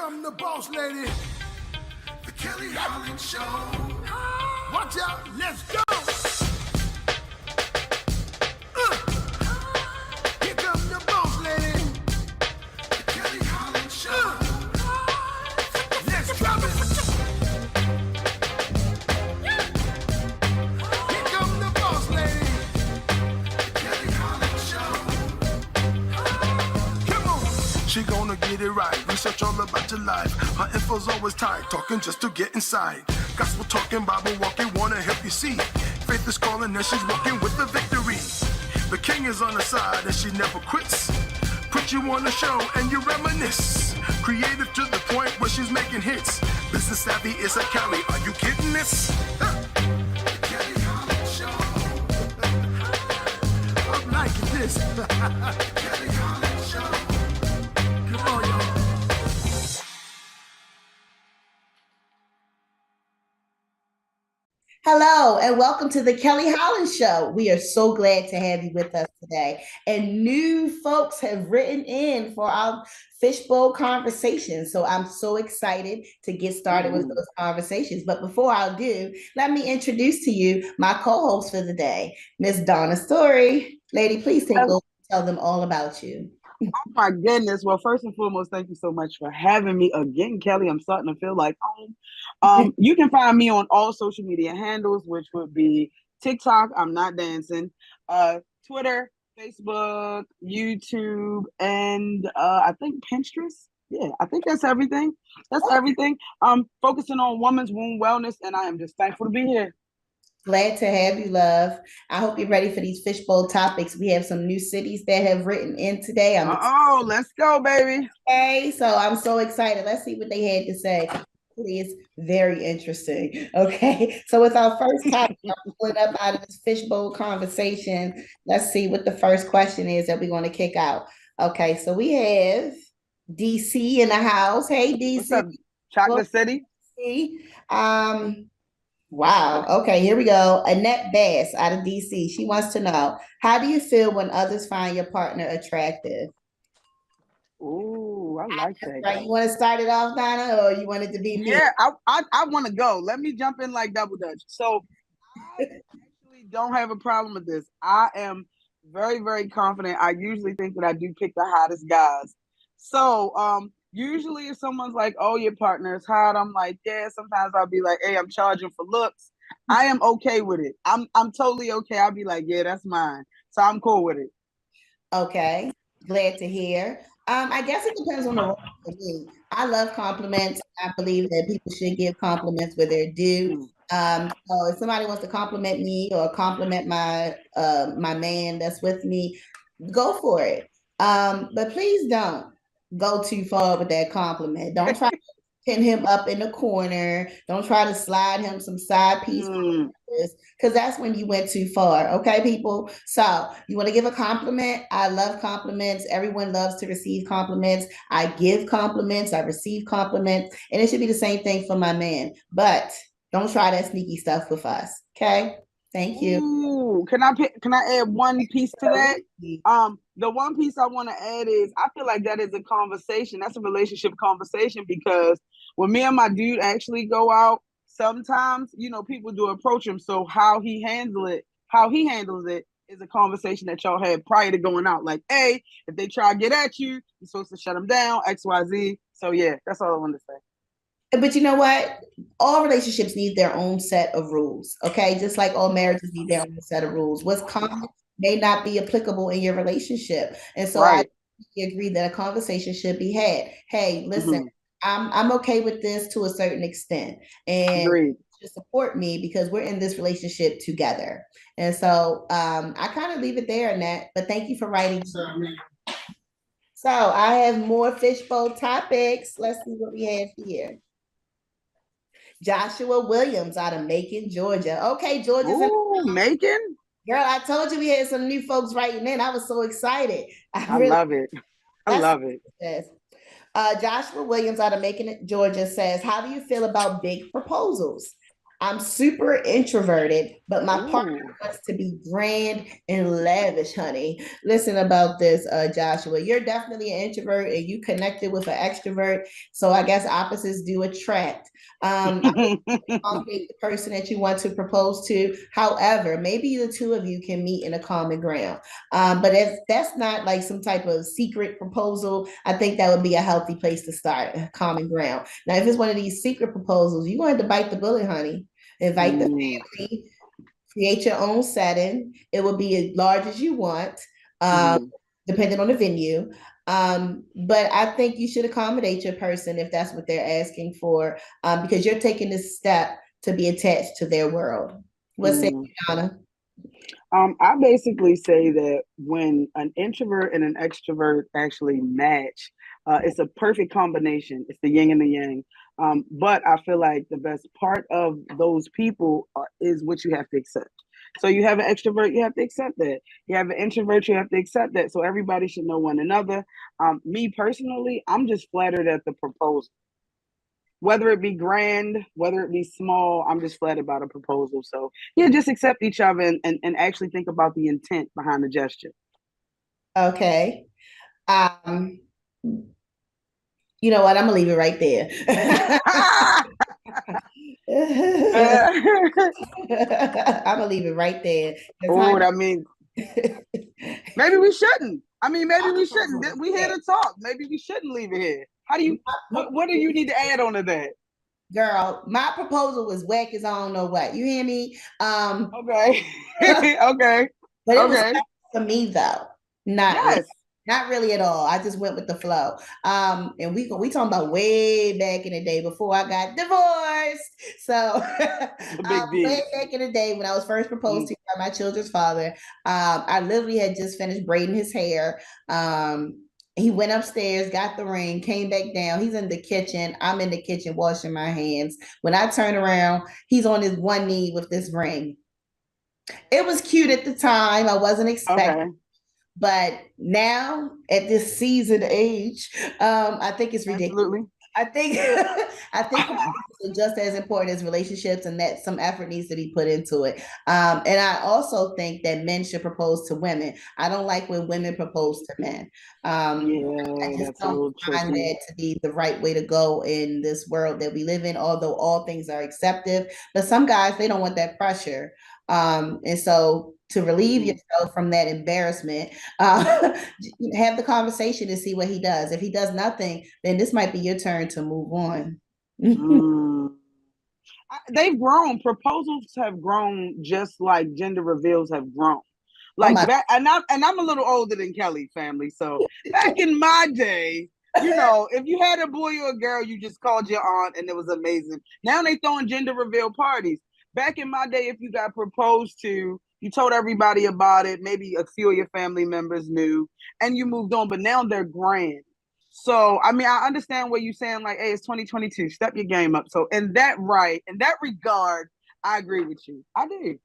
come the boss lady, the Kelly Holland Show. Watch out, let's go. Here come the boss lady, the Kelly Holland Show. Let's drop it. Here come the boss lady, the Kelly Holland Show. Come on. She gonna get it right. Research all about your life. Her info's always tight. Talking just to get inside. Gospel talking, Bible walking, wanna help you see. Faith is calling and she's walking with the victory. The king is on her side and she never quits. Put you on the show and you reminisce. Creative to the point where she's making hits. Business savvy is a Kelly. Are you kidding this? Kelly Holland Show. I'm liking this. Kelly Holland Show. Come on, y'all. Hello, and welcome to the Kelly Holland Show. We are so glad to have you with us today. And new folks have written in for our fishbowl conversations. So I'm so excited to get started with those conversations. But before I do, let me introduce to you my co-host for the day, Miss Donna Story. Lady, please take over and tell them all about you. Oh my goodness. Well, first and foremost, thank you so much for having me again, Kelly. I'm starting to feel like home. You can find me on all social media handles, which would be TikTok, I'm Not Dancing, Twitter, Facebook, YouTube, and I think Pinterest. Yeah, I think that's everything. That's everything. Focusing on women's womb wellness, and I am just thankful to be here. Glad to have you, love. I hope you're ready for these fishbowl topics. We have some new cities that have written in today. Let's go, baby. Okay, so I'm so excited. Let's see what they had to say. It's very interesting. Okay, so with our first topic, I'm pulling up out of this fishbowl conversation. Let's see what the first question is that we're going to kick out. Okay, so we have DC in the house. Hey, DC. What's up, Chocolate City? Wow. Okay, here we go. Annette Bass out of DC. She wants to know, how do you feel when others find your partner attractive? Ooh, I like that. Right. You want to start it off, Donna, or you want it to be me? Yeah, I want to go. Let me jump in like double dutch. So I actually don't have a problem with this. I am very, very confident. I usually think that I do pick the hottest guys. So usually if someone's like, oh, your partner is hot, I'm like, yeah, sometimes I'll be like, hey, I'm charging for looks. I am okay with it. I'm totally okay. I'll be like, yeah, that's mine. So I'm cool with it. Okay. Glad to hear. I guess it depends on the role for me. I love compliments. I believe that people should give compliments where they're due. So if somebody wants to compliment me or compliment my my man that's with me, go for it. But please don't go too far with that compliment. Don't try to pin him up in the corner. Don't try to slide him some side piece. Because that's when you went too far. Okay, people? So you want to give a compliment? I love compliments. Everyone loves to receive compliments. I give compliments. I receive compliments. And it should be the same thing for my man. But don't try that sneaky stuff with us. Okay? Thank you. Ooh, can I add one piece to that? The one piece I want to add is I feel like that is a conversation. That's a relationship conversation, because when me and my dude actually go out, sometimes, people do approach him. So how he handles it is a conversation that y'all had prior to going out. Like, hey, if they try to get at you, you're supposed to shut them down, XYZ. So yeah, that's all I wanted to say. But you know what? All relationships need their own set of rules, okay? Just like all marriages need their own set of rules. What's common may not be applicable in your relationship. And so I agree that a conversation should be had. Hey, listen, I'm okay with this to a certain extent. And to support me because we're in this relationship together. And so I kind of leave it there, Annette, but thank you for writing. So I have more fishbowl topics. Let's see what we have here. Joshua Williams out of Macon, Georgia. Okay, Georgia's in Macon? Girl, I told you we had some new folks writing in. I was so excited. I love it. I love it. Joshua Williams out of Macon, Georgia says, how do you feel about big proposals? I'm super introverted, but my partner Ooh. wants to be grand and lavish, honey. Listen about this, Joshua. You're definitely an introvert and you connected with an extrovert. So I guess opposites do attract. Accommodate the person that you want to propose to. However, maybe the two of you can meet in a common ground. But if that's not like some type of secret proposal, I think that would be a healthy place to start, a common ground. Now, if it's one of these secret proposals, you're going to bite the bullet, honey. Invite the Mm, family, create your own setting. It will be as large as you want, um, mm, depending on the venue. But I think you should accommodate your person if that's what they're asking for, because you're taking this step to be attached to their world. What's it, mm. Donna? I basically say that when an introvert and an extrovert actually match, it's a perfect combination. It's the yin and the yang. But I feel like the best part of those people is what you have to accept. So you have an extrovert, you have to accept that. You have an introvert, you have to accept that. So everybody should know one another. Me personally, I'm just flattered at the proposal. Whether it be grand, whether it be small, I'm just flattered by the proposal. So yeah, just accept each other and actually think about the intent behind the gesture. Okay. Um, you know what? I'm gonna leave it right there. I'm gonna leave it right there. Oh, that means Honey, maybe we shouldn't. I mean, maybe we shouldn't. We here to talk. Maybe we shouldn't leave it here. How do you? What do you need to add on to that? girl, my proposal was whack as I don't know what. You hear me? Okay, But okay, it was okay. for me though. Not really. Yes, Not really at all. I just went with the flow. And we talking about way back in the day before I got divorced. So the big way D. back in the day when I was first proposed Mm, to by my children's father, I literally had just finished braiding his hair. He went upstairs, got the ring, came back down. He's in the kitchen. I'm in the kitchen washing my hands. When I turn around, he's on his one knee with this ring. It was cute at the time. I wasn't expecting, okay, but now at this seasoned age, I think it's ridiculous. absolutely. I think I think proposals are just as important as relationships, and that some effort needs to be put into it. And I also think that men should propose to women. I don't like when women propose to men. I Yeah, just that's a don't little find tricky. that to be the right way to go in this world that we live in. Although all things are accepted, but some guys they don't want that pressure. And so to relieve Mm, yourself from that embarrassment, have the conversation and see what he does. If he does nothing, then this might be your turn to move on. mm. They've grown. Proposals have grown just like gender reveals have grown. Oh Like my, back, and I'm a little older than Kelly family. So back in my day, if you had a boy or a girl, you just called your aunt, and it was amazing. Now they throwing gender reveal parties. Back in my day, if you got proposed to, you told everybody about it. Maybe a few of your family members knew, and you moved on. But now they're grand. So, I mean, I understand what you're saying, like, hey, it's 2022, step your game up. So, in that regard, I agree with you. I do.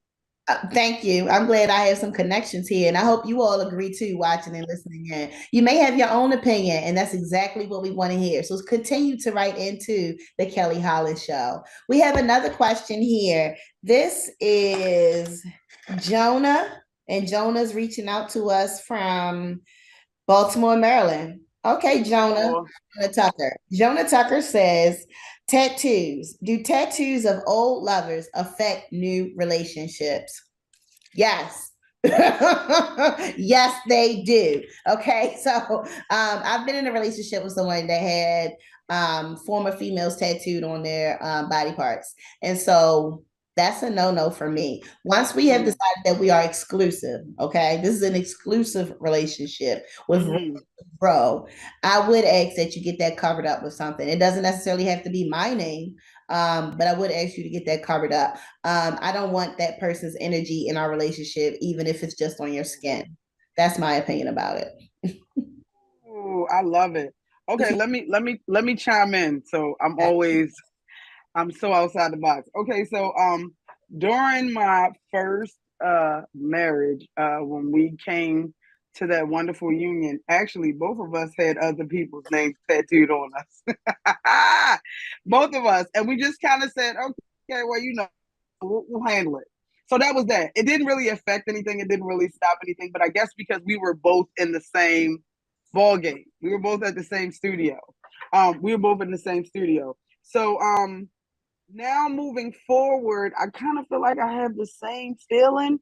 thank you. I'm glad I have some connections here, and I hope you all agree too, watching and listening in. You may have your own opinion, and that's exactly what we want to hear. So continue to write into the Kelly Holland Show. We have another question here. This is Jonah, and Jonah's reaching out to us from Baltimore, Maryland. Okay, Baltimore. Jonah Tucker. Jonah Tucker says, tattoos. Do tattoos of old lovers affect new relationships? Yes. Yes, they do. Okay, so I've been in a relationship with someone that had former females tattooed on their body parts. And so that's a no-no for me. Once we have Mm, decided that we are exclusive, okay, this is an exclusive relationship with mm-hmm. bro, I would ask that you get that covered up with something. It doesn't necessarily have to be my name, but I would ask you to get that covered up. I don't want that person's energy in our relationship, even if it's just on your skin. That's my opinion about it. Ooh, I love it. Okay, let me chime in. So I'm so outside the box. Okay, so during my first marriage, when we came to that wonderful union, actually both of us had other people's names tattooed on us. Both of us. And we just kind of said, okay, well, We'll handle it. So that was that. It didn't really affect anything. It didn't really stop anything. But I guess because we were both in the same ball game, we were both at the same studio. We were both in the same studio. So now moving forward, I kind of feel like I have the same feeling.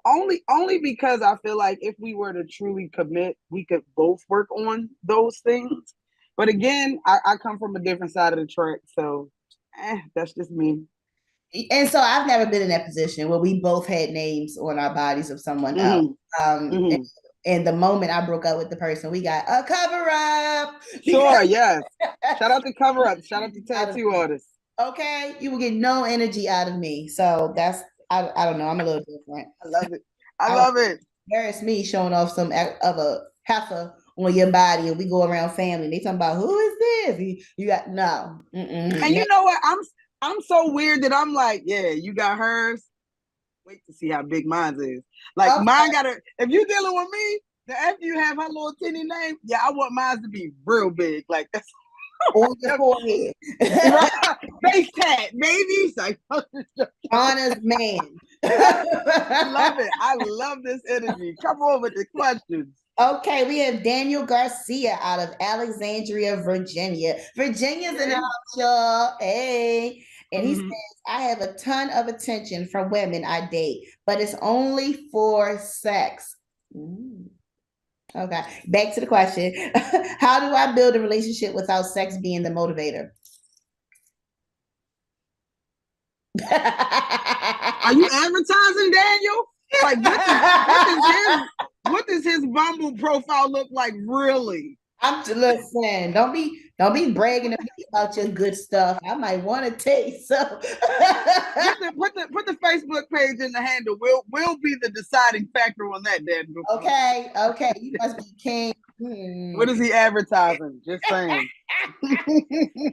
Only because I feel like if we were to truly commit, we could both work on those things. But again, I come from a different side of the track, so that's just me. And so I've never been in that position where we both had names on our bodies of someone else. And the moment I broke up with the person, we got a cover up. Sure, yes. Shout out to cover up. Shout out to tattoo artists. Okay, you will get no energy out of me. So that's I don't know. I'm a little different. I love it. I love it. Embarrass me showing off some of a heifer on your body, and we go around family. They talking about who is this? You got no. And you know what? I'm so weird that I'm like, yeah, you got hers. Wait to see how big mine is. Like mine gotta. If you dealing with me, then after you have her little teeny name, yeah, I want mine to be real big. Like that's on your forehead. Face tat, baby. Honest man. I love it. I love this energy. Come on with the questions. Okay, we have Daniel Garcia out of Alexandria, Virginia. Virginia's in the house, y'all. Hey. And he says, I have a ton of attention from women I date, but it's only for sex. Okay, back to the question. How do I build a relationship without sex being the motivator? Are you advertising, Daniel? Like, what does his Bumble profile look like, really? Listen, don't be bragging to me about your good stuff. I might want to taste so. put the Facebook page in the handle. We'll be the deciding factor on that, Daniel. Okay. You must be king. What is he advertising? Just saying.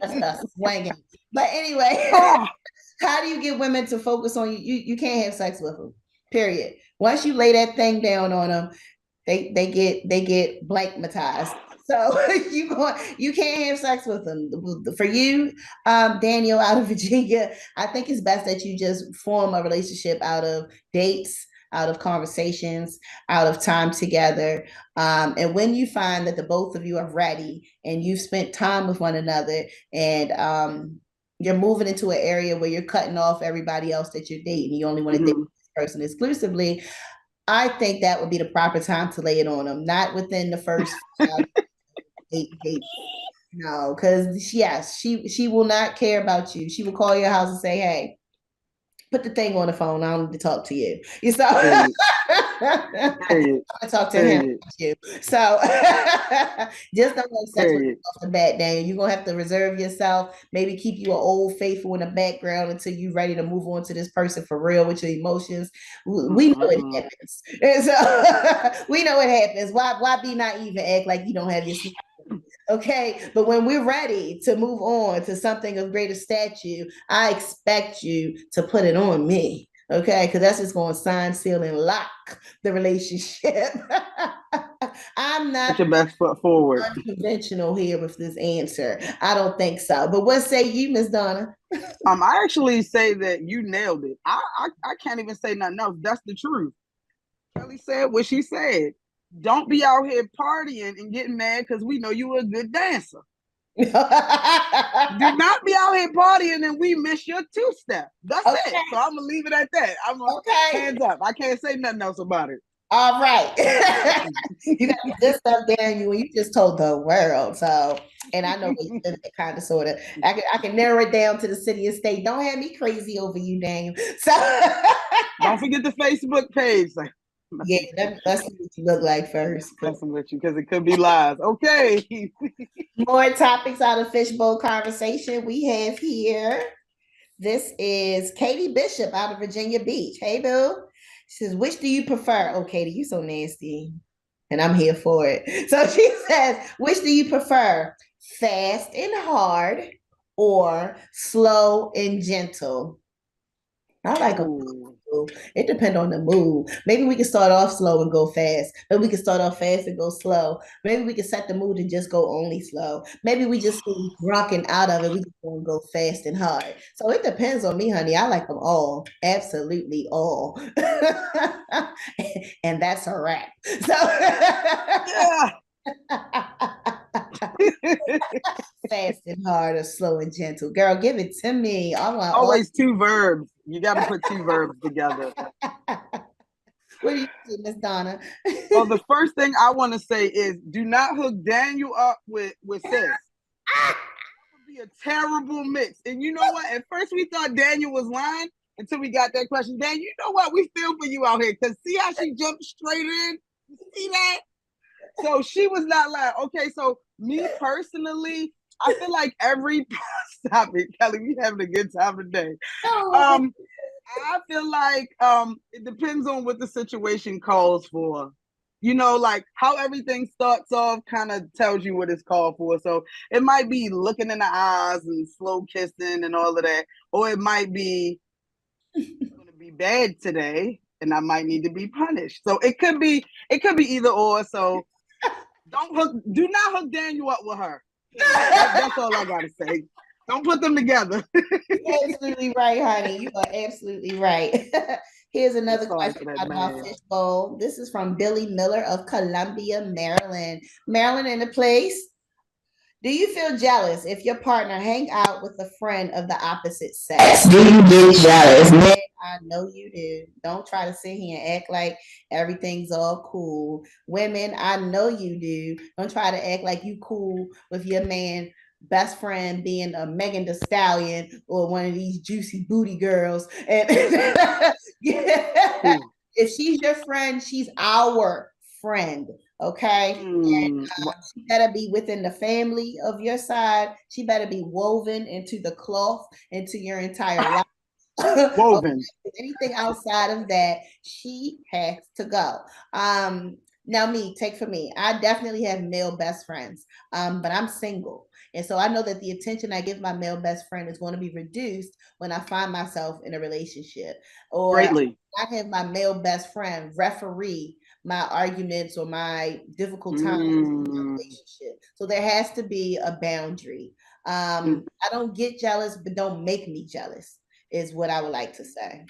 That's not swinging. But anyway, how do you get women to focus on you? You can't have sex with them. Period. Once you lay that thing down on them, they get blankmatized. So you can't have sex with them. For you, Daniel out of Virginia, I think it's best that you just form a relationship out of dates, out of conversations, out of time together. And when you find that the both of you are ready and you've spent time with one another and you're moving into an area where you're cutting off everybody else that you're dating, you only want to date this person exclusively, I think that would be the proper time to lay it on them, not within the first 8 days. No, because yes, she will not care about you. She will call your house and say, "Hey, put the thing on the phone. I don't need to talk to you." You saw. I talk to him. So just don't have sex with off the bat, Daniel. You're gonna have to reserve yourself. Maybe keep you an old faithful in the background until you're ready to move on to this person for real with your emotions. We know it happens, and so we know it happens. Why be naive and act like you don't have your secret? Okay, but when we're ready to move on to something of greater stature, I expect you to put it on me. Okay, because that's just going to sign, seal, and lock the relationship. I'm not put your best foot forward. Unconventional here with this answer. I don't think so. But what say you, Miss Donna? I actually say that you nailed it. I can't even say nothing else. That's the truth. Kelly said what she said. Don't be out here partying and getting mad because we know you were a good dancer. Do not be out here partying and we miss your two-step. That's it. So I'm gonna leave it at that. Hands up. I can't say nothing else about it. All right. You got this stuff there, and you just told the world. So, and I know you live that kind of sort of. I can narrow it down to the city and state. Don't have me crazy over you, Daniel. So don't forget the Facebook page. Yeah, let's see what you look like first. Messing with you because it could be lies. Okay. More topics out of Fishbowl Conversation we have here. This is Katie Bishop out of Virginia Beach. Hey, boo. She says, which do you prefer? Oh, Katie, you so nasty. And I'm here for it. So she says, which do you prefer? Fast and hard or slow and gentle? I like a gentle. It depends on the mood. Maybe we can start off slow and go fast. Maybe we can start off fast and go slow. Maybe we can set the mood and just go only slow. Maybe we just be drunk and out of it. We just want to go fast and hard. So it depends on me, honey. I like them all. Absolutely all. And that's a wrap. So Yeah. fast and hard or slow and gentle. Girl, give it to me. I want always two verbs. You got to put two verbs together. What do you do, Miss Donna? Well, the first thing I want to say is do not hook Daniel up with sis. That would be a terrible mix. And you know what? At first we thought Daniel was lying until we got that question. Dan, you know what? We feel for you out here. Because see how she jumped straight in? You see that? So she was not lying. Okay, so me personally, I feel like stop it, Kelly. We having a good time today. I feel like it depends on what the situation calls for. You know, like how everything starts off kind of tells you what it's called for. So it might be looking in the eyes and slow kissing and all of that, or it might be going to be bad today, and I might need to be punished. So it could be either or. So do not hook Daniel up with her. That's all I gotta say. Don't put them together. You're absolutely right, honey. You are absolutely right. Here's another question about our fishbowl. This is from Billy Miller of Columbia, Maryland. Maryland in the place. Do you feel jealous if your partner hang out with a friend of the opposite sex? Do you get jealous? Man, I know you do. Don't try to sit here and act like everything's all cool. Women, I know you do. Don't try to act like you cool with your man best friend being a Megan Thee Stallion or one of these juicy booty girls. And if she's your friend, she's our friend. Okay. And she better be within the family of your side. She better be woven into the cloth, into your entire life. Woven. Okay. Anything outside of that, she has to go. Now take for me. I definitely have male best friends, but I'm single. And so I know that the attention I give my male best friend is going to be reduced when I find myself in a relationship. Or greatly. I have my male best friend referee my arguments or my difficult times in a relationship. So there has to be a boundary. I don't get jealous, but don't make me jealous, is what I would like to say.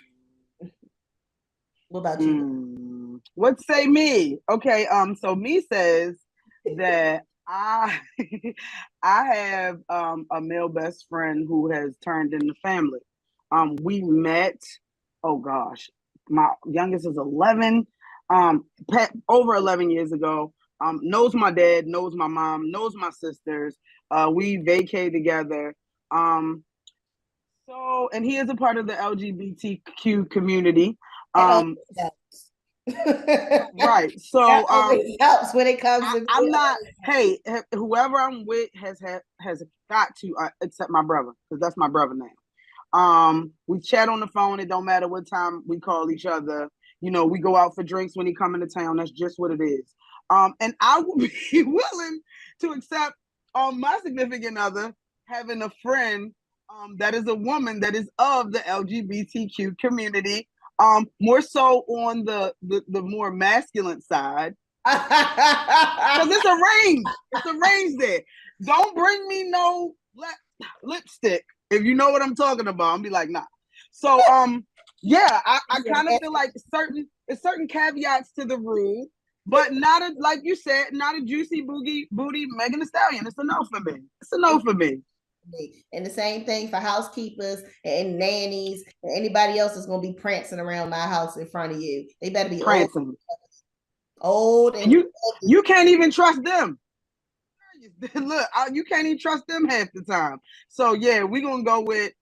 What about you? What say me? Okay, so me says that I have a male best friend who has turned into family. We met, oh gosh, my youngest is 11. Over 11 years ago, knows my dad, knows my mom, knows my sisters. We vacay together. And he is a part of the LGBTQ community. Right. So it helps when it comes to I'm not, hey, whoever I'm with has got to accept my brother, because that's my brother now. We chat on the phone. It don't matter what time we call each other. You know, we go out for drinks when he come into town. That's just what it is. And I would be willing to accept my significant other having a friend that is a woman that is of the LGBTQ community, more so on the more masculine side. Because it's a range. It's a range there. Don't bring me no lipstick. If you know what I'm talking about, I'll be like, nah. So, yeah, I kind of feel like certain caveats to the rule, but not like you said, not a juicy booty Megan Thee Stallion. It's a no for me. It's a no for me. And the same thing for housekeepers and nannies and anybody else that's going to be prancing around my house in front of you. They better be prancing. Old and you can't even trust them. Look, you can't even trust them half the time. So yeah, we're gonna go with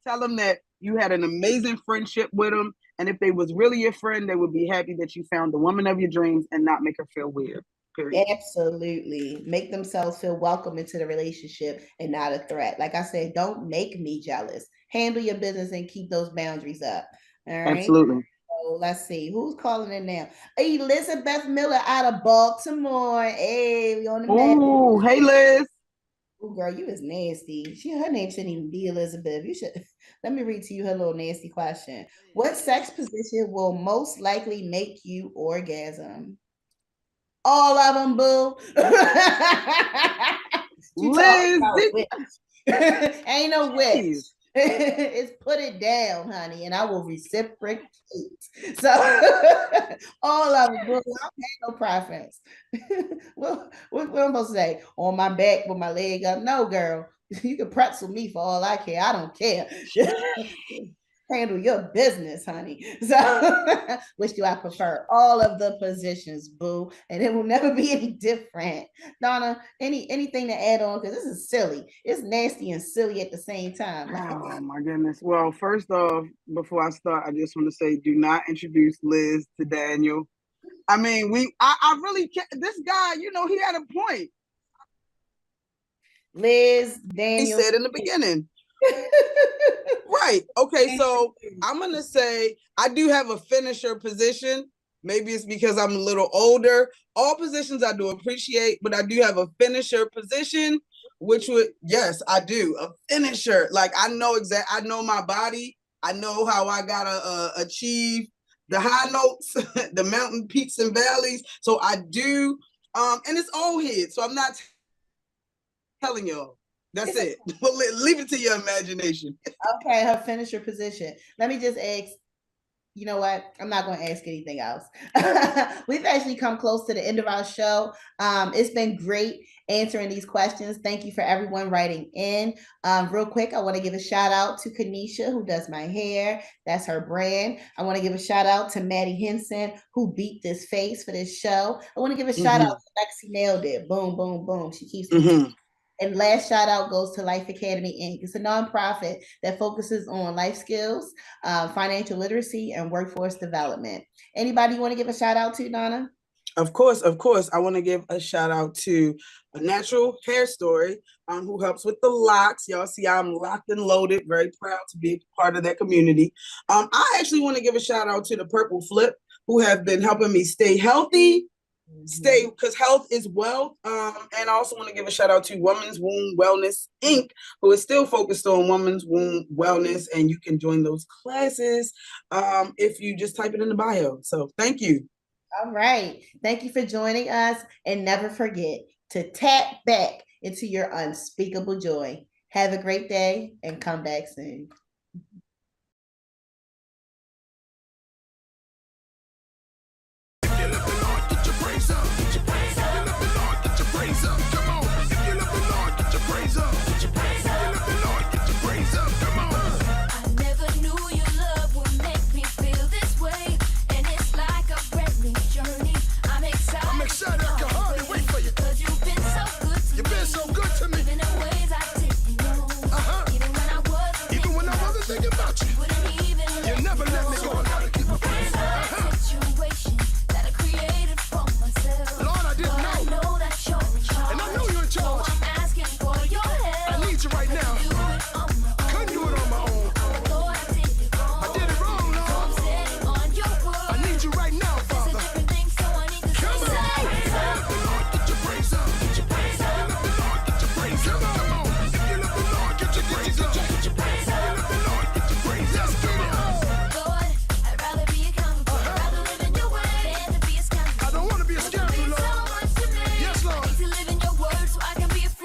tell them that you had an amazing friendship with them, and if they was really your friend, they would be happy that you found the woman of your dreams and not make her feel weird. Period. Absolutely. Make themselves feel welcome into the relationship and not a threat. Like I said, don't make me jealous. Handle your business and keep those boundaries up. All right. Absolutely. So let's see who's calling in now. Elizabeth Miller out of Baltimore. Hey, we on the Ooh, hey Liz. Oh, girl, you is nasty. Her name shouldn't even be Elizabeth. You should let me read to you her little nasty question. What sex position will most likely make you orgasm? All of them, boo. Liz, ain't no witch. It's put it down, honey, and I will reciprocate. So all of them, boo. I don't have no preference. what am I supposed to say? On my back with my leg up? No, girl. You can pretzel me for all I care. I don't care. Handle your business, honey. So, which do I prefer? All of the positions, boo, and it will never be any different. Donna, anything to add on? Because this is silly. It's nasty and silly at the same time. Oh my goodness. Well, first off, before I start, I just want to say, do not introduce Liz to Daniel. I mean, I really can't. This guy, you know, he had a point. Liz, Daniel. He said in the beginning. Right. Okay. So I'm going to say I do have a finisher position. Maybe it's because I'm a little older. All positions I do appreciate, but I do have a finisher position, which would, yes, I do. A finisher. Like I know I know my body. I know how I got to achieve the high notes, the mountain peaks and valleys. So I do. And it's old head. So I'm not telling y'all. That's it. Well, leave it to your imagination. Okay, her finisher position. Let me just ask, you know what? I'm not going to ask anything else. We've actually come close to the end of our show. It's been great answering these questions. Thank you for everyone writing in. Real quick, I want to give a shout out to Kanisha, who does my hair. That's her brand. I want to give a shout out to Maddie Henson, who beat this face for this show. I want to give a shout out to Lexi Nailed It. Boom, boom, boom. She keeps me And last shout out goes to Life Academy Inc. It's a nonprofit that focuses on life skills, financial literacy, and workforce development. Anybody you want to give a shout out to, Donna? Of course. I want to give a shout out to A Natural Hair Story, who helps with the locks. Y'all see I'm locked and loaded. Very proud to be part of that community. I actually want to give a shout out to the Purple Flip, who have been helping me stay healthy. Because health is wealth. And I also want to give a shout out to Women's Womb Wellness Inc., who is still focused on women's womb wellness, and you can join those classes if you just type it in the bio. So thank you. All right. Thank you for joining us, and never forget to tap back into your unspeakable joy. Have a great day and come back soon.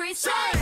Safe.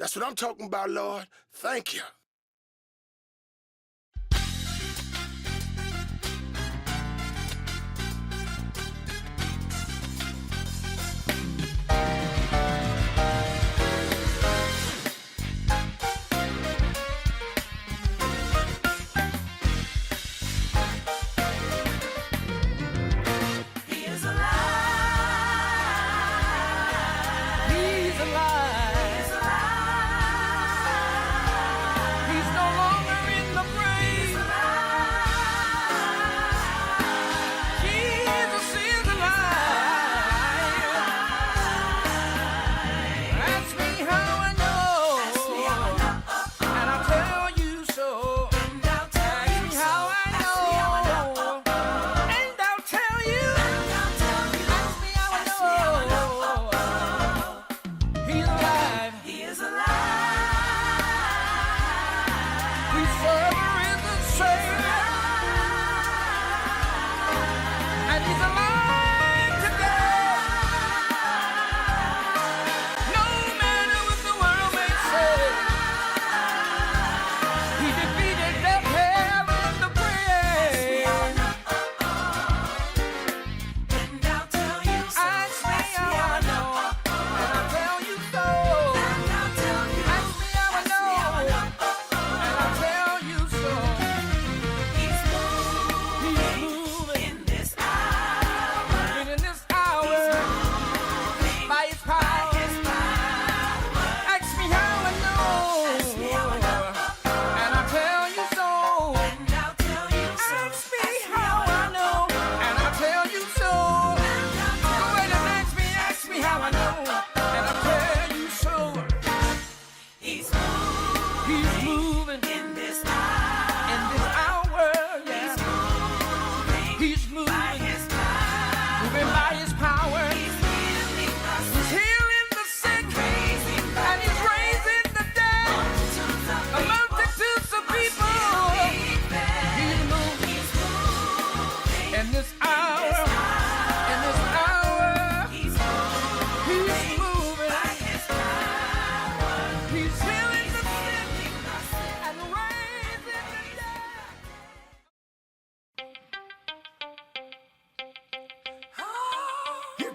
That's what I'm talking about, Lord. Thank you.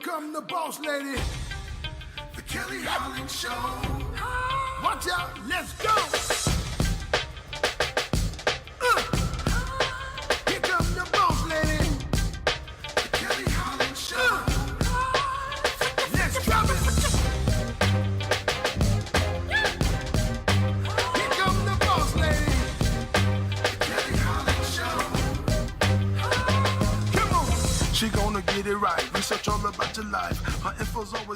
Come the boss lady, the Kelly Holland Show. Watch out, let's go. Here come the boss lady, the Kelly Holland Show. Let's drop it. Here come the boss lady, the Kelly Holland Show. Come on, she gonna get it right. Research all about your life. Her info's always